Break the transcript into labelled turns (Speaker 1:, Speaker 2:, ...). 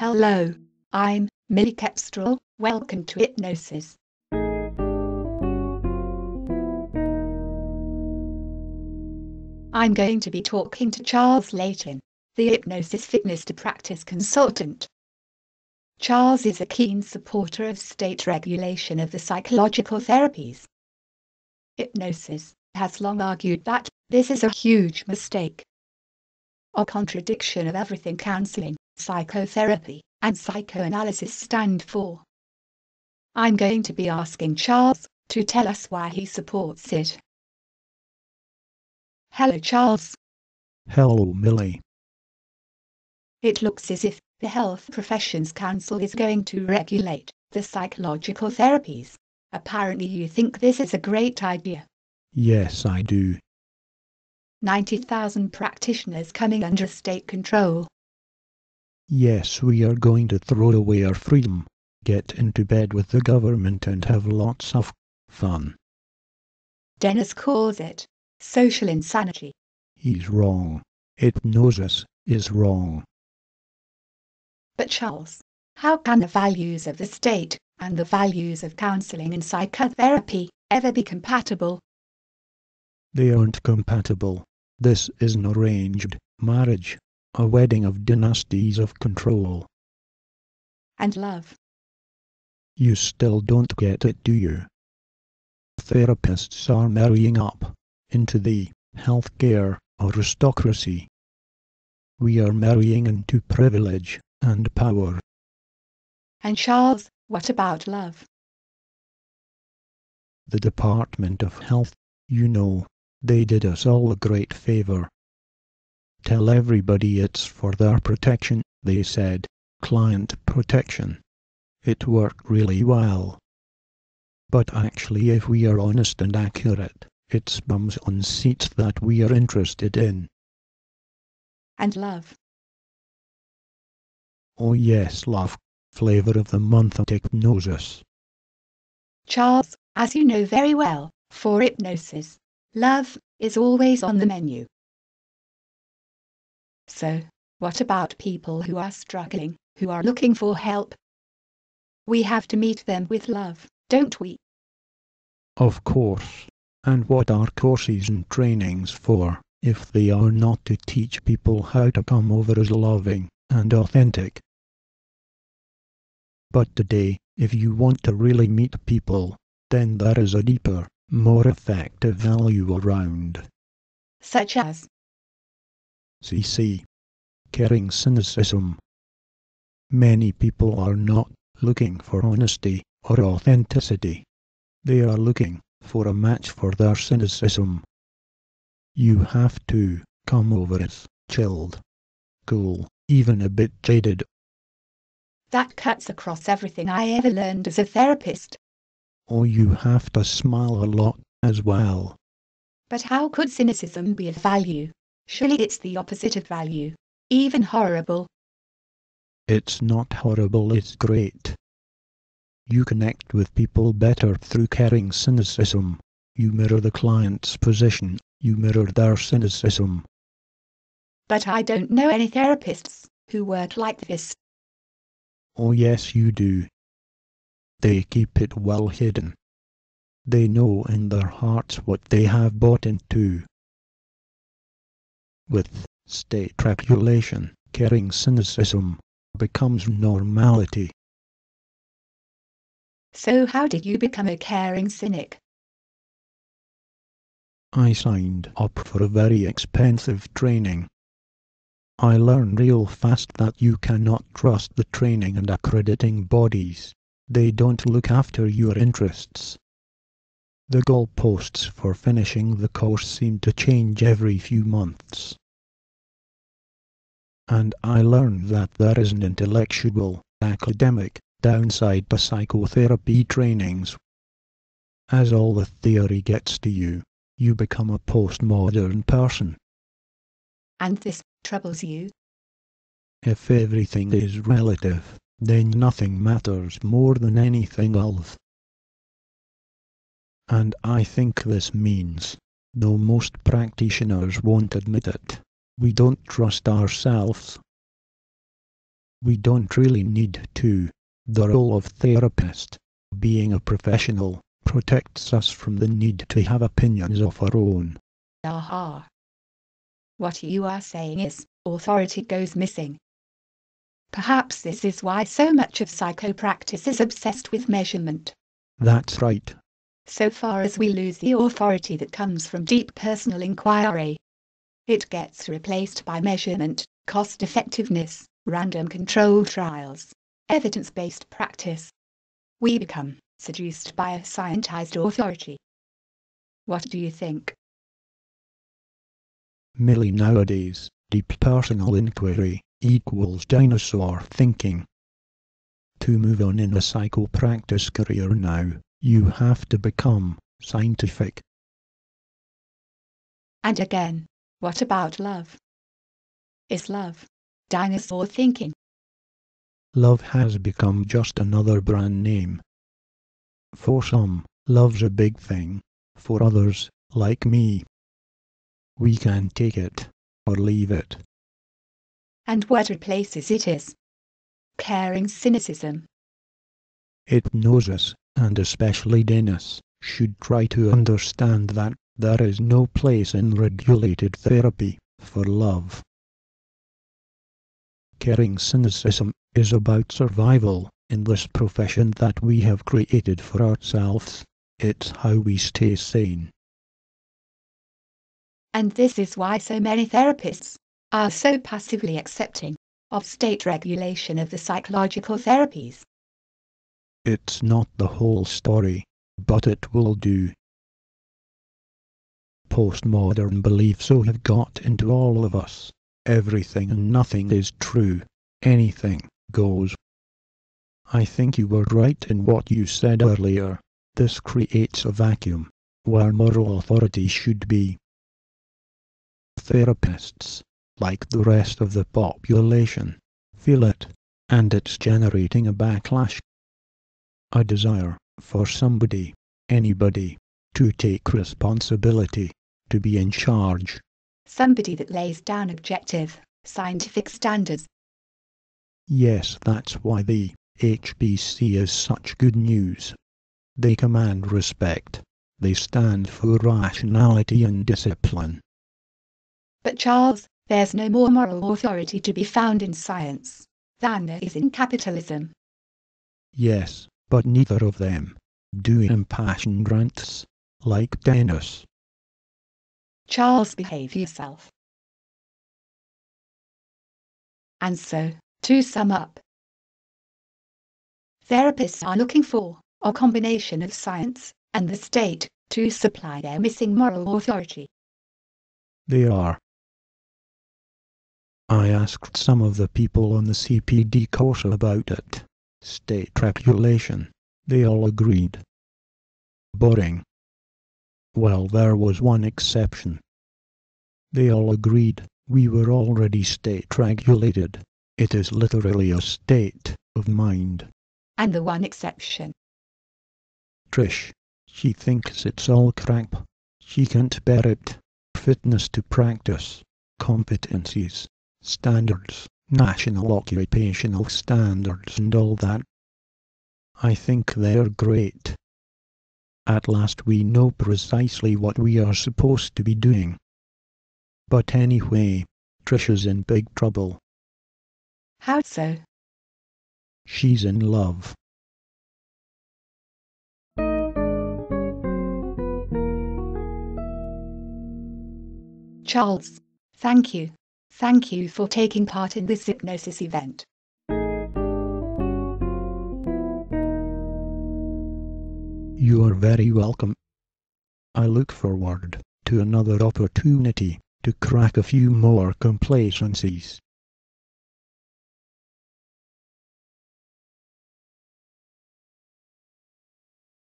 Speaker 1: Hello, I'm Millie Kestrel. Welcome to Hypnosis. I'm going to be talking to Charles Layton, the Hypnosis Fitness to Practice consultant. Charles is a keen supporter of state regulation of the psychological therapies. Hypnosis has long argued that this is a huge mistake, a contradiction of everything counseling, psychotherapy, and psychoanalysis stand for. I'm going to be asking Charles to tell us why he supports it. Hello, Charles.
Speaker 2: Hello, Millie.
Speaker 1: It looks as if the Health Professions Council is going to regulate the psychological therapies. Apparently you think this is a great idea.
Speaker 2: Yes, I do.
Speaker 1: 90,000 practitioners coming under state control.
Speaker 2: Yes, we are going to throw away our freedom, get into bed with the government and have lots of fun.
Speaker 1: Dennis calls it social insanity.
Speaker 2: He's wrong. Hypnosis is wrong.
Speaker 1: But Charles, how can the values of the state and the values of counseling and psychotherapy ever be compatible?
Speaker 2: They aren't compatible. This is an arranged marriage, a wedding of dynasties of control.
Speaker 1: And love.
Speaker 2: You still don't get it, do you? Therapists are marrying up into the healthcare aristocracy. We are marrying into privilege and power.
Speaker 1: And Charles, what about love?
Speaker 2: The Department of Health, you know, they did us all a great favor. Tell everybody it's for their protection, they said, client protection. It worked really well. But actually, if we are honest and accurate, it's bums on seats that we are interested in.
Speaker 1: And love.
Speaker 2: Oh yes, love, flavor of the month at Hypnosis.
Speaker 1: Charles, as you know very well, for hypnosis, love is always on the menu. So, what about people who are struggling, who are looking for help? We have to meet them with love, don't we?
Speaker 2: Of course. And what are courses and trainings for, if they are not to teach people how to come over as loving and authentic? But today, if you want to really meet people, then there is a deeper, more effective value around.
Speaker 1: Such as?
Speaker 2: CC. Caring cynicism. Many people are not looking for honesty or authenticity. They are looking for a match for their cynicism. You have to come over as chilled, cool, even a bit jaded.
Speaker 1: That cuts across everything I ever learned as a therapist.
Speaker 2: Or you have to smile a lot as well.
Speaker 1: But how could cynicism be of value? Surely it's the opposite of value, even horrible.
Speaker 2: It's not horrible, it's great. You connect with people better through caring cynicism. You mirror the client's position, you mirror their cynicism.
Speaker 1: But I don't know any therapists who work like this.
Speaker 2: Oh yes, you do. They keep it well hidden. They know in their hearts what they have bought into. With state regulation, caring cynicism becomes normality.
Speaker 1: So how did you become a caring cynic?
Speaker 2: I signed up for a very expensive training. I learned real fast that you cannot trust the training and accrediting bodies. They don't look after your interests. The goalposts for finishing the course seem to change every few months. And I learned that there is an intellectual, academic downside to psychotherapy trainings. As all the theory gets to you, you become a postmodern person.
Speaker 1: And this troubles you?
Speaker 2: If everything is relative, then nothing matters more than anything else. And I think this means, though most practitioners won't admit it, we don't trust ourselves. We don't really need to. The role of therapist, being a professional, protects us from the need to have opinions of our own.
Speaker 1: Aha. What you are saying is, authority goes missing. Perhaps this is why so much of psychopractice is obsessed with measurement.
Speaker 2: That's right.
Speaker 1: So far as we lose the authority that comes from deep personal inquiry, it gets replaced by measurement, cost-effectiveness, random control trials, evidence-based practice. We become seduced by a scientized authority. What do you think?
Speaker 2: Millie, nowadays, deep personal inquiry equals dinosaur thinking. To move on in a psychopractice career now, you have to become scientific.
Speaker 1: And again, what about love? Is love dinosaur thinking?
Speaker 2: Love has become just another brand name. For some, love's a big thing. For others, like me, we can take it or leave it.
Speaker 1: And what replaces it is caring cynicism.
Speaker 2: Hypnosis, and especially Dennis, should try to understand that there is no place in regulated therapy for love. Caring cynicism is about survival in this profession that we have created for ourselves. It's how we stay sane.
Speaker 1: And this is why so many therapists are so passively accepting of state regulation of the psychological therapies.
Speaker 2: It's not the whole story, but it will do. Postmodern beliefs so have got into all of us. Everything and nothing is true. Anything goes. I think you were right in what you said earlier. This creates a vacuum where moral authority should be. Therapists, like the rest of the population, feel it, and it's generating a backlash. A desire for somebody, anybody, to take responsibility, to be in charge.
Speaker 1: Somebody that lays down objective, scientific standards.
Speaker 2: Yes, that's why the HBC is such good news. They command respect. They stand for rationality and discipline.
Speaker 1: But Charles, there's no more moral authority to be found in science than there is in capitalism.
Speaker 2: Yes, but neither of them do impassioned rants like Dennis.
Speaker 1: Charles, behave yourself. And so, to sum up, therapists are looking for a combination of science and the state to supply their missing moral authority.
Speaker 2: They are. I asked some of the people on the CPD course about it. State regulation. They all agreed. Boring. Well, there was one exception. They all agreed we were already state regulated. It is literally a state of mind.
Speaker 1: And the one exception?
Speaker 2: Trish. She thinks it's all crap. She can't bear it. Fitness to practice. Competencies. Standards. National occupational standards and all that. I think they're great. At last we know precisely what we are supposed to be doing. But anyway, Trisha's in big trouble.
Speaker 1: How so?
Speaker 2: She's in love.
Speaker 1: Charles, thank you. Thank you for taking part in this hypnosis event.
Speaker 2: You are very welcome. I look forward to another opportunity to crack a few more complacencies.